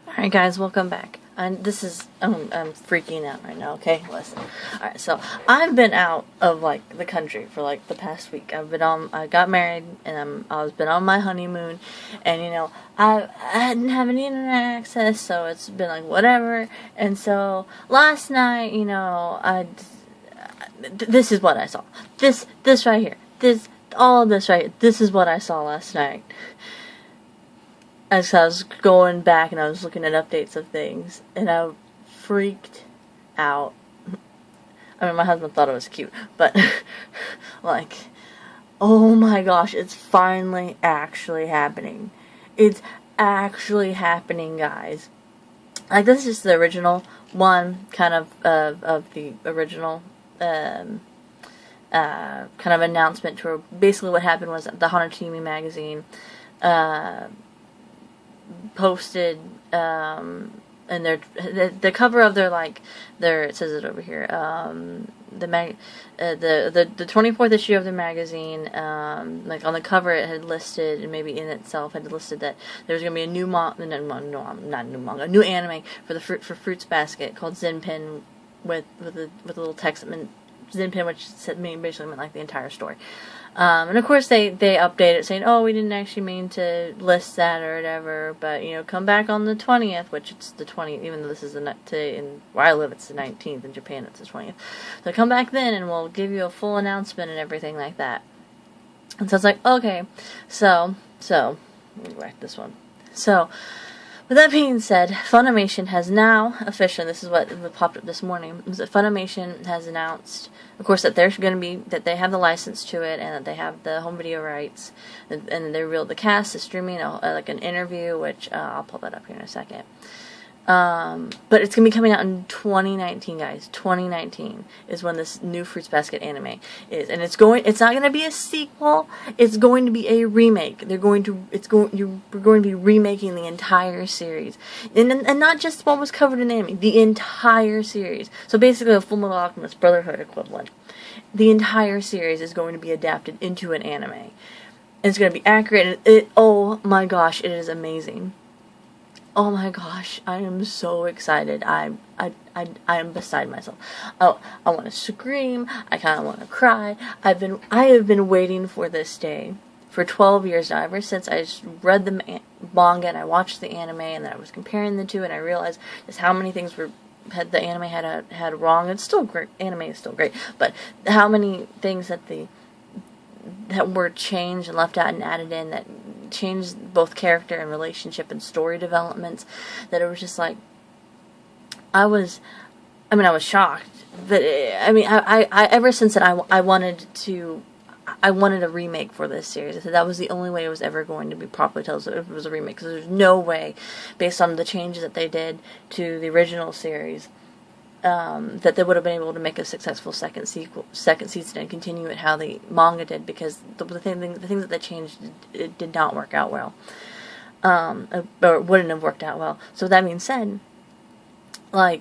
Alright guys, welcome back. I'm freaking out right now, okay? Listen. Alright, so I've been out of the country for the past week. I got married and I was been on my honeymoon, and I didn't have any internet access, so it's been whatever. And so last night, this is what I saw. This right here. All of this right here. This is what I saw last night. As I was going back and I was looking at updates of things, and I freaked out. I mean, my husband thought it was cute, but oh my gosh, it's finally actually happening. It's actually happening, guys. This is just the original one, kind of the original kind of announcement to her. Basically what happened was the honeymoon magazine posted and the cover of their it says it over here, the 24th issue of the magazine, on the cover it had listed, and maybe in itself had listed that there was going to be a new a new anime for Fruits Basket called Zenpin, with a little text that meant Zenpin, which basically meant the entire story. And of course they update it saying, oh, we didn't actually mean to list that or whatever, but come back on the 20th, which it's the 20th, even though this is today, and where I live it's the 19th, in Japan it's the 20th. So come back then and we'll give you a full announcement and everything like that. And so it's okay. So let me go back to this one. So with that being said, Funimation has now officially, this is what popped up this morning, is that Funimation has announced, of course, that that they have the license to it, and that they have the home video rights, and they revealed the cast, the streaming, an interview, which I'll pull that up here in a second. But it's going to be coming out in 2019, guys. 2019 is when this new Fruits Basket anime is. And it's not going to be a sequel. It's going to be a remake. We're going to be remaking the entire series. And not just what was covered in the anime, the entire series. So basically a Fullmetal Alchemist Brotherhood equivalent. The entire series is going to be adapted into an anime. And it's going to be accurate, and oh my gosh, it is amazing. Oh my gosh, I am so excited. I am beside myself. Oh, I want to scream. I kind of want to cry. I have been waiting for this day for 12 years now, ever since I read the manga and I watched the anime, and then I was comparing the two, and I realized just how many things the anime had wrong. It's still great. Anime is still great, but how many things that were changed and left out and added in that changed both character and relationship and story developments, that it was just I was shocked. But I ever since then I wanted a remake for this series. I said that was the only way it was ever going to be properly told, so if it was a remake, because there's no way, based on the changes that they did to the original series, that they would have been able to make a successful second season and continue it how the manga did, because the things that they changed, it did not work out well, or it wouldn't have worked out well. So that being said, for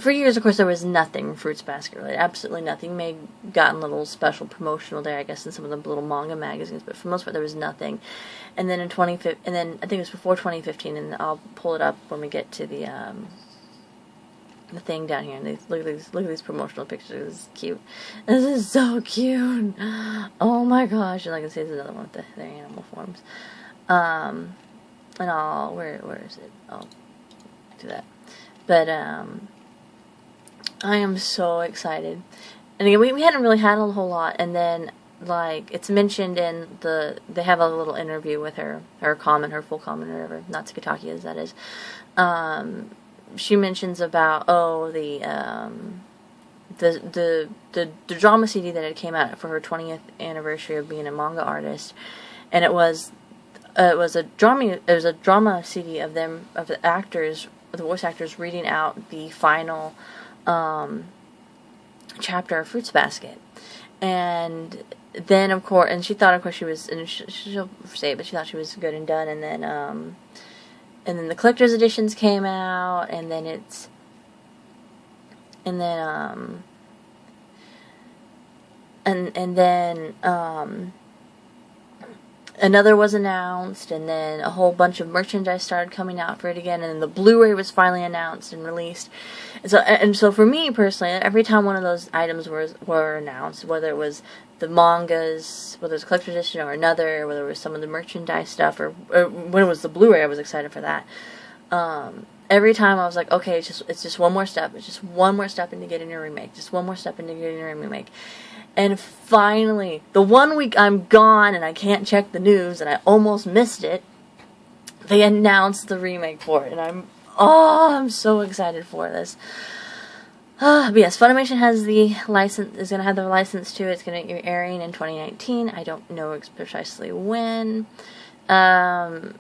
years, of course, there was nothing Fruits Basket related, absolutely nothing. May have gotten a little special promotional day, I guess, in some of the little manga magazines, but for the most part, there was nothing. And then in 2015, and then I think it was before 2015, and I'll pull it up when we get to the thing down here. And look at these promotional pictures. This is cute. This is so cute. Oh my gosh! And I can see there's another one with their animal forms. And where is it? I'll do that. But I am so excited. And again, we hadn't really had a whole lot, and then it's mentioned in they have a little interview with her full comment or whatever, Natsukitaki as that is. She mentions about the drama CD that had came out for her 20th anniversary of being a manga artist, and it was a drama CD of the actors, the voice actors, reading out the final chapter of Fruits Basket. And then, of course, and she thought, of course, she was, and she'll say it, but she thought she was good and done. And then the collector's editions came out, and then another was announced, and then a whole bunch of merchandise started coming out for it again, and then the Blu-ray was finally announced and released. And so for me personally, every time one of those items were announced, whether it was the mangas, whether it was collector's edition or another, or whether it was some of the merchandise stuff, or when it was the Blu-ray, I was excited for that. Every time I was like, okay, it's just one more step. It's just one more step into getting a remake. Just one more step into getting a remake. And finally, the one week I'm gone and I can't check the news and I almost missed it, they announced the remake for it. And I'm so excited for this. But yes, Funimation has the license, is going to have the license to it. It's going to be airing in 2019. I don't know precisely when. And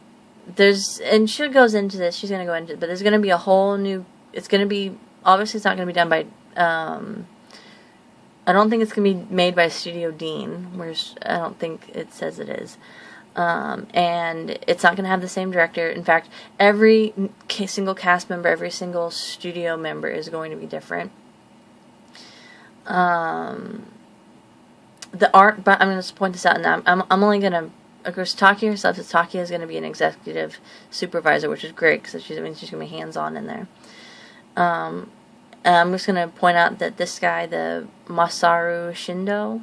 she goes into this, she's going to go into it, but there's going to be a whole new, it's going to be, obviously it's not going to be done by, I don't think it's going to be made by Studio Dean, I don't think it says it is. And it's not going to have the same director. In fact, every single cast member, every single studio member is going to be different. The art, but I'm going to point this out, and I'm only going to, of course, Taki herself, Taki is going to be an executive supervisor, which is great, because she's going to be hands-on in there. I'm just going to point out that this guy, the Masaru Shindo,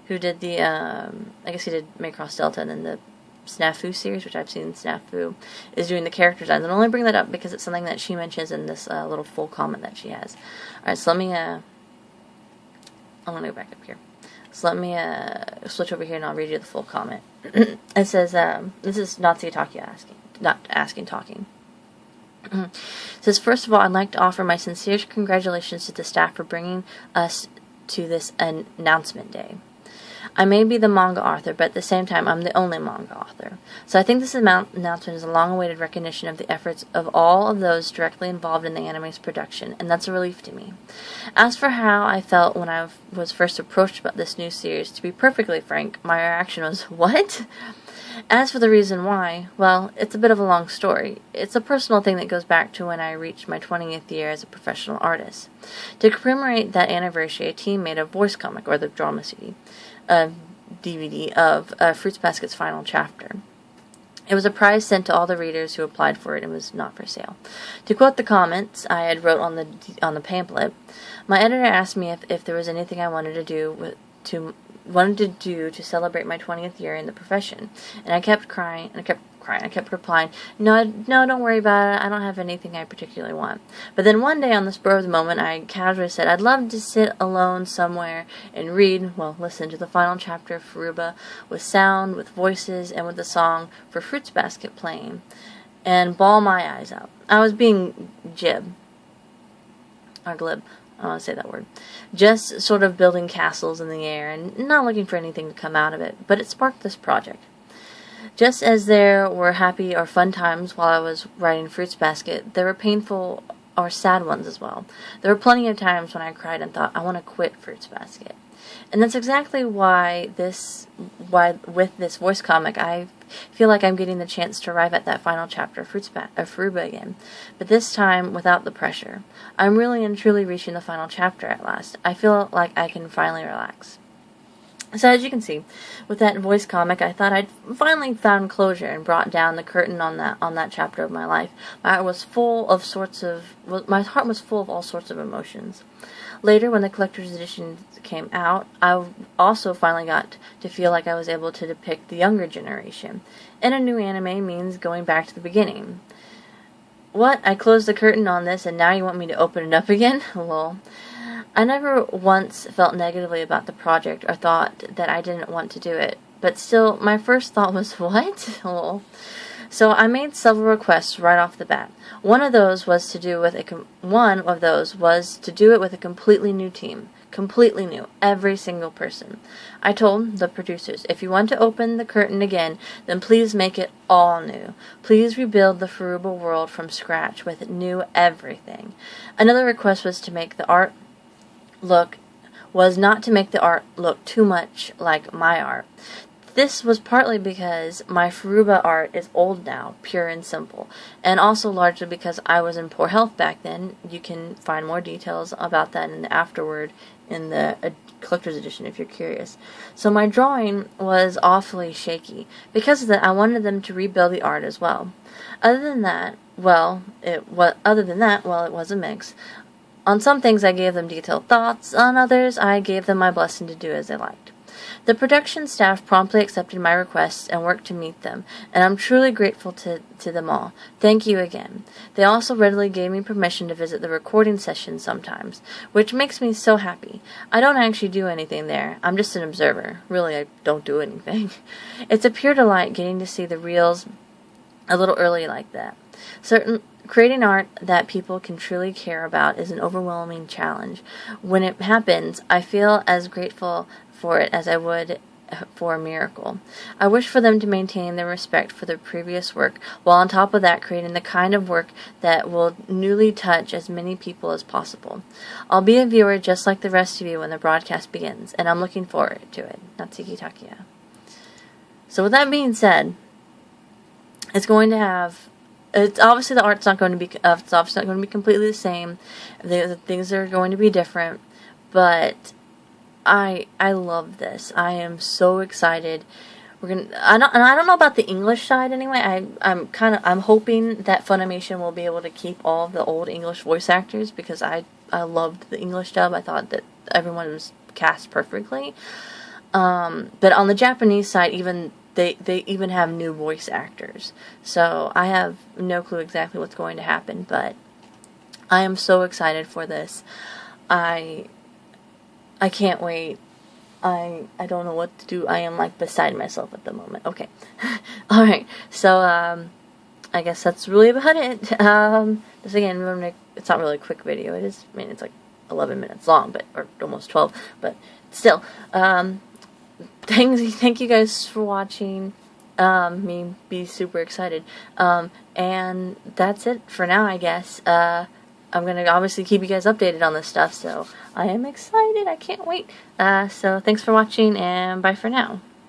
who did the, I guess he did Macross Delta and then the Snafu series, which I've seen Snafu, is doing the character designs. And I only bring that up because it's something that she mentions in this little full comment that she has. Alright, so let me, I'm going to go back up here. So let me switch over here and I'll read you the full comment. It says, this is Natsuki Taki talking. It says, first of all, I'd like to offer my sincere congratulations to the staff for bringing us to this announcement day. I may be the manga author, but at the same time, I'm the only manga author. So I think this announcement is a long-awaited recognition of the efforts of all of those directly involved in the anime's production, and that's a relief to me. As for how I felt when I was first approached about this new series, to be perfectly frank, my reaction was, what? As for the reason why, well, it's a bit of a long story. It's a personal thing that goes back to when I reached my 20th year as a professional artist. To commemorate that anniversary, a team made a voice comic, or the drama CD, DVD, of Fruits Basket's final chapter. It was a prize sent to all the readers who applied for it and was not for sale. To quote the comments I had wrote on the pamphlet, my editor asked me if there was anything I wanted to do to celebrate my 20th year in the profession. And I kept crying, and I kept replying, no, don't worry about it, I don't have anything I particularly want. But then one day, on the spur of the moment, I casually said, I'd love to sit alone somewhere and listen to the final chapter of Furuba with sound, with voices, and with the song for Fruits Basket playing, and bawl my eyes out. I was being glib. I don't want to say that word. Just sort of building castles in the air and not looking for anything to come out of it. But it sparked this project. Just as there were happy or fun times while I was writing Fruits Basket, there were painful or sad ones as well. There were plenty of times when I cried and thought, I want to quit Fruits Basket. And that's exactly why with this voice comic, I feel like I'm getting the chance to arrive at that final chapter of Furuba again, but this time without the pressure. I'm really and truly reaching the final chapter at last. I feel like I can finally relax. So as you can see, with that voice comic, I thought I'd finally found closure and brought down the curtain on that chapter of my life. My heart was full of all sorts of emotions. Later, when the collector's edition came out, I also finally got to feel like I was able to depict the younger generation. And a new anime means going back to the beginning. What? I closed the curtain on this and now you want me to open it up again? Lol. I never once felt negatively about the project or thought that I didn't want to do it. But still, my first thought was, what? Lol. So I made several requests right off the bat. One of those was to do it with a completely new team. Completely new. Every single person. I told the producers, if you want to open the curtain again, then please make it all new. Please rebuild the Furuba world from scratch with new everything. Another request was not to make the art look too much like my art. This was partly because my Furuba art is old now, pure and simple, and also largely because I was in poor health back then. You can find more details about that in the afterword in the collector's edition if you're curious. So my drawing was awfully shaky. Because of that, I wanted them to rebuild the art as well. Other than that, it was a mix. On some things I gave them detailed thoughts, on others I gave them my blessing to do as they liked. The production staff promptly accepted my requests and worked to meet them, and I'm truly grateful to them all. Thank you again. They also readily gave me permission to visit the recording session sometimes, which makes me so happy. I don't actually do anything there. I'm just an observer. Really, I don't do anything. It's a pure delight getting to see the reels a little early like that. Creating art that people can truly care about is an overwhelming challenge. When it happens, I feel as grateful for it as I would for a miracle. I wish for them to maintain their respect for their previous work, while on top of that creating the kind of work that will newly touch as many people as possible. I'll be a viewer just like the rest of you when the broadcast begins, and I'm looking forward to it. Natsuki Takuya. So with that being said, it's obviously the art's not going to be, it's obviously not going to be completely the same. The things are going to be different, but I love this. I am so excited. I don't know about the English side anyway. I'm hoping that Funimation will be able to keep all of the old English voice actors, because I loved the English dub. I thought that everyone was cast perfectly. But on the Japanese side, they even have new voice actors. So I have no clue exactly what's going to happen, but I am so excited for this. I can't wait. I don't know what to do. I am like beside myself at the moment. Okay. Alright. So, I guess that's really about it. This again, remember, it's not really a quick video. It's like 11 minutes long, or almost 12, but still, thank you guys for watching, me be super excited, and that's it for now, I guess. I'm going to obviously keep you guys updated on this stuff, so I am excited. I can't wait. So thanks for watching, and bye for now.